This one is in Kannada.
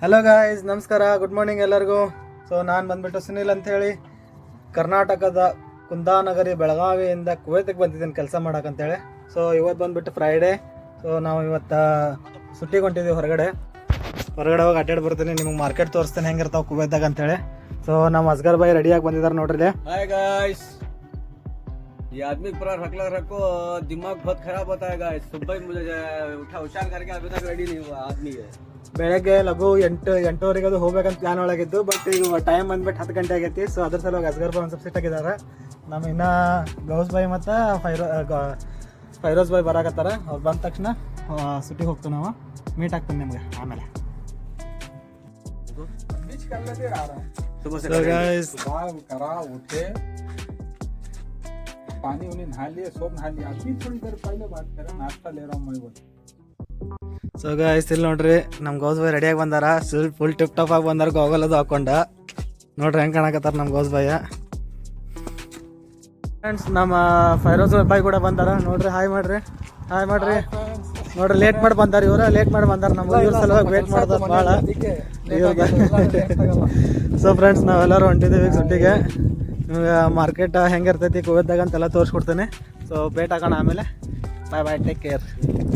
ಹಲೋ ಗಾಯ್ಸ್, ನಮಸ್ಕಾರ, ಗುಡ್ ಮಾರ್ನಿಂಗ್ ಎಲ್ಲರಿಗೂ. ಸೊ ನಾನು ಬಂದ್ಬಿಟ್ಟು ಸುನಿಲ್ ಅಂಥೇಳಿ ಕರ್ನಾಟಕದ ಕುಂದಾನಗರಿ ಬೆಳಗಾವಿಯಿಂದ ಕುವೈತಿಗೆ ಬಂದಿದ್ದೀನಿ ಕೆಲಸ ಮಾಡೋಕ್ಕಂತೇಳಿ. ಸೊ ಇವತ್ತು ಬಂದುಬಿಟ್ಟು ಫ್ರೈಡೇ. ಸೊ ನಾವು ಇವತ್ತು ಸುಟ್ಟಿಗೆ ಹೊಂಟಿದ್ದೀವಿ ಹೊರಗಡೆ ಹೋಗಿ ಅಡ್ಡಾಡಿ ಬರ್ತೀನಿ. ನಿಮಗೆ ಮಾರ್ಕೆಟ್ ತೋರಿಸ್ತೀನಿ ಹೆಂಗಿರ್ತಾವೆ ಕುವೈತಾಗ ಅಂತೇಳಿ. ಸೊ ನಮ್ಮ ಅಸ್ಗರ್ ಬಾಯಿ ರೆಡಿಯಾಗಿ ಬಂದಿದ್ದಾರೆ ನೋಡ್ರಿ. हाय गाइस, ये आदमी पूरा रखला रखो, दिमाग बहुत खराब होता है गाइस. सुबह ही मुझे उठा उछाल करके अभी तक रेडी नहीं हुआ आदमी है. ಬೆಳಗ್ಗೆ ಲಘು 8-8:30 ಅದು ಹೋಗ್ಬೇಕಂತ ಪ್ಲಾನ್ ಒಳಗಿದ್ದು. ಬಟ್ ಈಗ ಟೈಮ್ ಬಂದ್ಬಿಟ್ಟು 10 ಗಂಟೆ ಆಗೈತಿ. ಸೊ ಅದ್ರ ಸಲುವಾಗಿ ಅಸ್ಗರ್ ಬಾಯ್ ಒಂದು ಸ್ವಲ್ಪ ಸಿಟ್ ಆಗಿದ್ದಾರೆ. ನಮ್ಮ ಇನ್ನೂ ಗೌಸ್ ಬಾಯ್ ಮತ್ತು ಫೈರೋಜ್ ಬಾಯ್ ಬರಾಕತ್ತಾರ. ಅವ್ರು ಬಂದ ತಕ್ಷಣ ಸುಟ್ಟಿಗೆ ಹೋಗ್ತೀವಿ, ನಾವು ಮೀಟ್ ಆಗ್ತೀನಿ ನಿಮಗೆ ಆಮೇಲೆ. सुबह से So guys, करा उठे, पानी उन्हें नहा लिए, सब नहा लिए. अभी थोड़ी देर पहले बात करें, नाश्ता ले रहा हूँ मैं. बोल ಸೊ ಗಾಯ್ಸ್, ಇಲ್ಲಿ ನೋಡ್ರಿ ನಮ್ಮ ಗೌಸ್ ಬಾಯ್ ರೆಡಿಯಾಗಿ ಬಂದಾರ. ಫುಲ್ ಟಿಪ್ ಟಾಪ್ ಆಗಿ ಬಂದಾರ, ಗೋಗಲ್ ಅದು ಹಾಕೊಂಡ. ನೋಡ್ರಿ ಹೆಂಗೆ ಕಾಣಕತ್ತಾರ ನಮ್ಮ ಗೌಸ್ ಬಾಯ. ಫ್ರೆಂಡ್ಸ್, ನಮ್ಮ ಫೈರೋಜ್ ಬಾಯ್ ಕೂಡ ಬಂದಾರ. ನೋಡ್ರಿ, ಹಾಯ್ ಮಾಡ್ರಿ. ನೋಡ್ರಿ, ಲೇಟ್ ಮಾಡಿ ಬಂದಾರ ಇವ್ರು. ನಮ್ಗೆ ಇವ್ರ ಸಲುವಾಗಿ ವೇಟ್ ಮಾಡ್ದ ಭಾಳ. ಸೊ ಫ್ರೆಂಡ್ಸ್, ನಾವೆಲ್ಲರೂ ಹೊಂಟಿದ್ದೀವಿ ಸುಟ್ಟಿಗೆ. ನಿಮ್ಗೆ ಮಾರ್ಕೆಟ್ ಹೆಂಗಿರ್ತೈತಿ ಕುವೈತ್ದಾಗ ಅಂತೆಲ್ಲ ತೋರಿಸ್ಕೊಡ್ತೇನೆ. ಸೊ ಭೇಟಿ ಆಗೋಣ ಆಮೇಲೆ. ಬಾಯ್, ಟೇಕ್ ಕೇರ್.